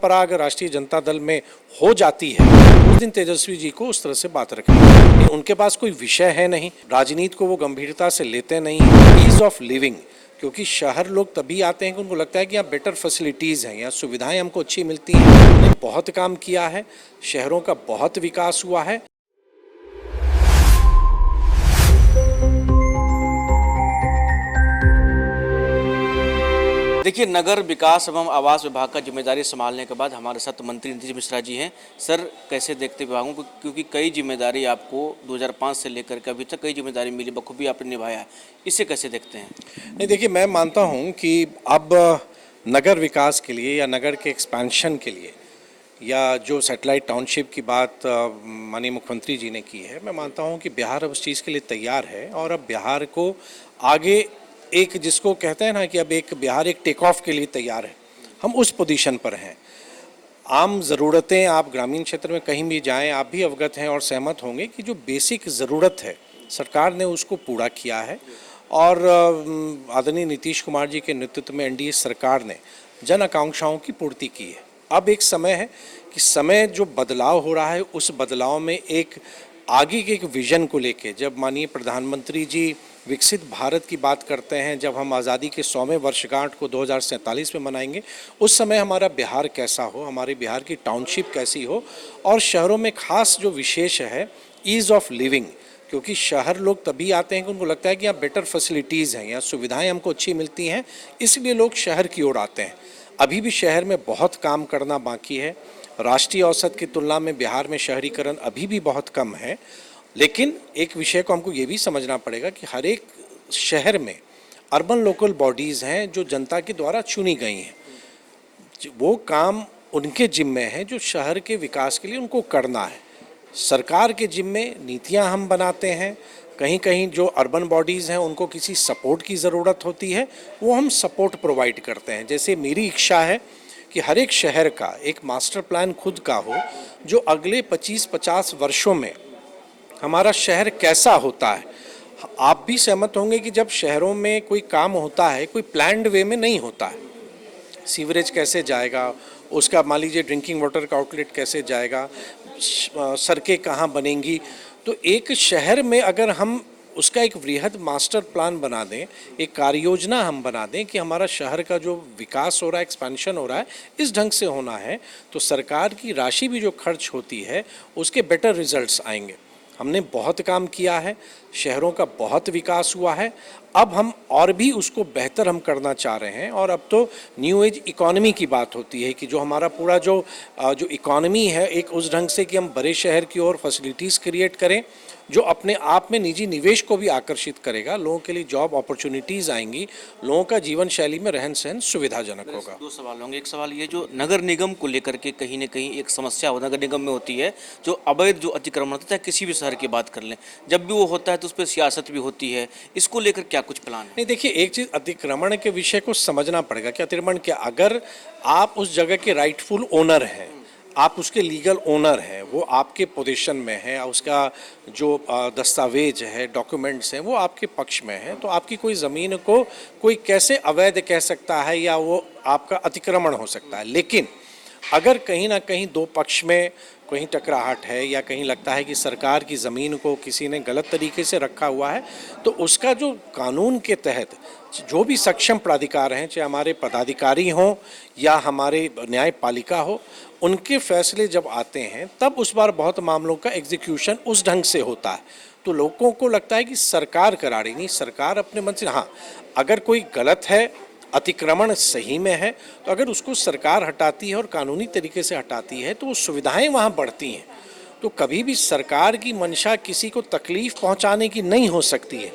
परंपरा अगर राष्ट्रीय जनता दल में हो जाती है उस दिन तेजस्वी जी को उस तरह से बात रखें। उनके पास कोई विषय है नहीं, राजनीति को वो गंभीरता से लेते नहीं। ईज ऑफ लिविंग, क्योंकि शहर लोग तभी आते हैं कि उनको लगता है कि यहाँ बेटर फैसिलिटीज़ हैं, यहाँ सुविधाएं हमको अच्छी मिलती हैं। हमने बहुत काम किया है, शहरों का बहुत विकास हुआ है। देखिए, नगर विकास एवं आवास विभाग का जिम्मेदारी संभालने के बाद हमारे साथ मंत्री नीतीश मिश्रा जी हैं। सर, कैसे देखते विभागों को, क्योंकि कई जिम्मेदारी आपको 2005 से लेकर के अभी तक कई जिम्मेदारी मिली, बखूबी आपने निभाया है, इसे कैसे देखते हैं? नहीं, देखिए, मैं मानता हूँ कि अब नगर विकास के लिए या नगर के एक्सपेंशन के लिए या जो सैटेलाइट टाउनशिप की बात माननीय मुख्यमंत्री जी ने की है, मैं मानता हूँ कि बिहार अब उस चीज़ के लिए तैयार है। और अब बिहार को आगे एक, जिसको कहते हैं ना कि अब एक बिहार एक टेक ऑफ के लिए तैयार है, हम उस पोजीशन पर हैं। आम ज़रूरतें, आप ग्रामीण क्षेत्र में कहीं भी जाएं, आप भी अवगत हैं और सहमत होंगे कि जो बेसिक ज़रूरत है सरकार ने उसको पूरा किया है। और आदरणीय नीतीश कुमार जी के नेतृत्व में एनडीए सरकार ने जन आकांक्षाओं की पूर्ति की है। अब एक समय है कि समय जो बदलाव हो रहा है उस बदलाव में एक आगे के एक विजन को लेके, जब माननीय प्रधानमंत्री जी विकसित भारत की बात करते हैं, जब हम आज़ादी के 100वें वर्षगांठ को 2047 में मनाएंगे, उस समय हमारा बिहार कैसा हो, हमारे बिहार की टाउनशिप कैसी हो। और शहरों में खास जो विशेष है ईज़ ऑफ लिविंग, क्योंकि शहर लोग तभी आते हैं कि उनको लगता है कि यहाँ बेटर फैसिलिटीज़ हैं, यहाँ सुविधाएं हमको अच्छी मिलती हैं, इसलिए लोग शहर की ओर आते हैं। अभी भी शहर में बहुत काम करना बाकी है। राष्ट्रीय औसत की तुलना में बिहार में शहरीकरण अभी भी बहुत कम है। लेकिन एक विषय को हमको ये भी समझना पड़ेगा कि हर एक शहर में अर्बन लोकल बॉडीज़ हैं जो जनता के द्वारा चुनी गई हैं। वो काम उनके जिम्मे है जो शहर के विकास के लिए उनको करना है। सरकार के जिम्मे नीतियां हम बनाते हैं, कहीं कहीं जो अर्बन बॉडीज़ हैं उनको किसी सपोर्ट की ज़रूरत होती है, वो हम सपोर्ट प्रोवाइड करते हैं। जैसे मेरी इच्छा है कि हर एक शहर का एक मास्टर प्लान खुद का हो, जो अगले 25-50 वर्षों में हमारा शहर कैसा होता है। आप भी सहमत होंगे कि जब शहरों में कोई काम होता है, कोई प्लान्ड वे में नहीं होता है। सीवरेज कैसे जाएगा, उसका मान लीजिए ड्रिंकिंग वाटर का आउटलेट कैसे जाएगा, सड़कें कहाँ बनेंगी। तो एक शहर में अगर हम उसका एक वृहद मास्टर प्लान बना दें, एक कार्य योजना हम बना दें कि हमारा शहर का जो विकास हो रहा है, एक्सपेंशन हो रहा है, इस ढंग से होना है, तो सरकार की राशि भी जो खर्च होती है उसके बेटर रिजल्ट्स आएंगे। हमने बहुत काम किया है, शहरों का बहुत विकास हुआ है। अब हम और भी उसको बेहतर हम करना चाह रहे हैं। और अब तो न्यू एज इकोनॉमी की बात होती है कि जो हमारा पूरा जो इकोनॉमी है, एक उस ढंग से कि हम बड़े शहर की ओर फैसिलिटीज़ क्रिएट करें जो अपने आप में निजी निवेश को भी आकर्षित करेगा, लोगों के लिए जॉब अपॉर्चुनिटीज़ आएंगी, लोगों का जीवन शैली में रहन सहन सुविधाजनक होगा। दो सवाल होंगे। एक सवाल ये, जो नगर निगम को लेकर के कहीं ना कहीं एक समस्या हो नगर निगम में होती है, जो अवैध जो अतिक्रमण होता है, किसी भी शहर की बात कर लें, जब भी वो होता है तो उस पर सियासत भी होती है, इसको लेकर क्या कुछ प्लान है? नहीं, देखिए, एक चीज़ अतिक्रमण के विषय को समझना पड़ेगा कि अतिक्रमण क्या, अगर आप उस जगह के राइटफुल ओनर हैं, आप उसके लीगल ओनर हैं, वो आपके पोजीशन में है, उसका जो दस्तावेज है, डॉक्यूमेंट्स हैं, वो आपके पक्ष में है, तो आपकी कोई ज़मीन को कोई कैसे अवैध कह सकता है या वो आपका अतिक्रमण हो सकता है। लेकिन अगर कहीं ना कहीं दो पक्ष में कहीं टकराहट है या कहीं लगता है कि सरकार की ज़मीन को किसी ने गलत तरीके से रखा हुआ है, तो उसका जो कानून के तहत जो भी सक्षम प्राधिकार हैं, चाहे हमारे पदाधिकारी हों या हमारे न्यायपालिका हो, उनके फैसले जब आते हैं तब उस बार बहुत मामलों का एग्जीक्यूशन उस ढंग से होता है। तो लोगों को लगता है कि सरकार करा रही, नहीं, सरकार अपने मन से, हाँ, अगर कोई गलत है, अतिक्रमण सही में है, तो अगर उसको सरकार हटाती है और कानूनी तरीके से हटाती है तो वो सुविधाएं वहाँ बढ़ती हैं। तो कभी भी सरकार की मंशा किसी को तकलीफ पहुँचाने की नहीं हो सकती है।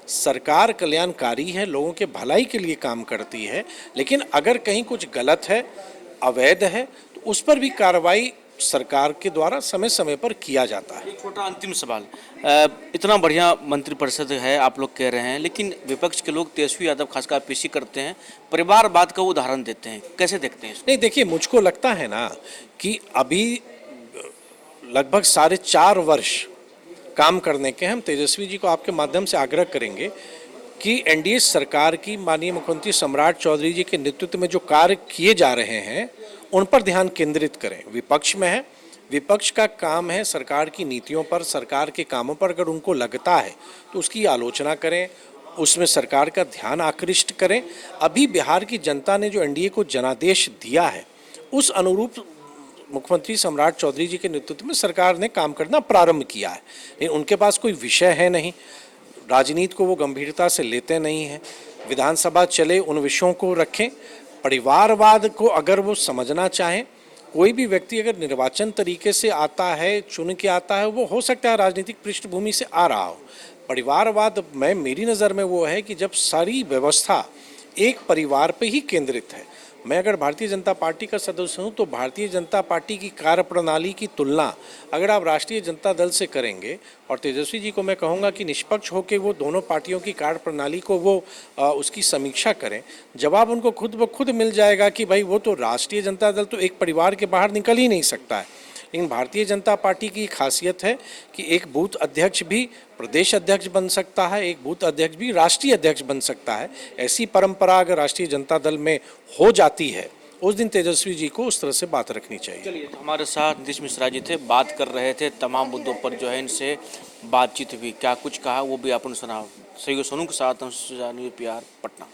सरकार कल्याणकारी है, लोगों के भलाई के लिए काम करती है। लेकिन अगर कहीं कुछ गलत है, अवैध है, तो उस पर भी कार्रवाई सरकार के द्वारा समय समय पर किया जाता है। एक छोटा अंतिम सवाल, इतना बढ़िया मंत्रिपरिषद है आप लोग कह रहे हैं, लेकिन विपक्ष के लोग तेजस्वी यादव खासकर पेशी करते हैं, परिवारवाद का उदाहरण देते हैं, कैसे देखते हैं इसको? नहीं, देखिए, मुझको लगता है ना कि अभी लगभग 4.5 वर्ष काम करने के हम तेजस्वी जी को आपके माध्यम से आग्रह करेंगे कि एनडीए सरकार की माननीय मुख्यमंत्री सम्राट चौधरी जी के नेतृत्व में जो कार्य किए जा रहे हैं उन पर ध्यान केंद्रित करें। विपक्ष में है, विपक्ष का काम है सरकार की नीतियों पर, सरकार के कामों पर अगर उनको लगता है तो उसकी आलोचना करें, उसमें सरकार का ध्यान आकृष्ट करें। अभी बिहार की जनता ने जो एनडीए को जनादेश दिया है, उस अनुरूप मुख्यमंत्री सम्राट चौधरी जी के नेतृत्व में सरकार ने काम करना प्रारंभ किया है। लेकिन उनके पास कोई विषय है नहीं, राजनीति को वो गंभीरता से लेते नहीं हैं। विधानसभा चले उन विषयों को रखें। परिवारवाद को अगर वो समझना चाहें, कोई भी व्यक्ति अगर निर्वाचन तरीके से आता है, चुन के आता है, वो हो सकता है राजनीतिक पृष्ठभूमि से आ रहा हो। परिवारवाद में मेरी नज़र में वो है कि जब सारी व्यवस्था एक परिवार पे ही केंद्रित है। मैं अगर भारतीय जनता पार्टी का सदस्य हूं तो भारतीय जनता पार्टी की कार्यप्रणाली की तुलना अगर आप राष्ट्रीय जनता दल से करेंगे, और तेजस्वी जी को मैं कहूंगा कि निष्पक्ष होकर वो दोनों पार्टियों की कार्यप्रणाली को वो उसकी समीक्षा करें। जवाब उनको खुद ब खुद मिल जाएगा कि भाई वो तो राष्ट्रीय जनता दल तो एक परिवार के बाहर निकल ही नहीं सकता है। लेकिन भारतीय जनता पार्टी की खासियत है कि एक बूथ अध्यक्ष भी प्रदेश अध्यक्ष बन सकता है, एक बूथ अध्यक्ष भी राष्ट्रीय अध्यक्ष बन सकता है। ऐसी परंपरा अगर राष्ट्रीय जनता दल में हो जाती है, उस दिन तेजस्वी जी को उस तरह से बात रखनी चाहिए। चलिए, तो हमारे साथ नीतीश मिश्रा जी थे, बात कर रहे थे तमाम मुद्दों पर जो है इनसे बातचीत हुई। क्या कुछ कहा वो भी आपने सुना। सहयोग सोनू के साथ हम न्यूज़ PR पटना।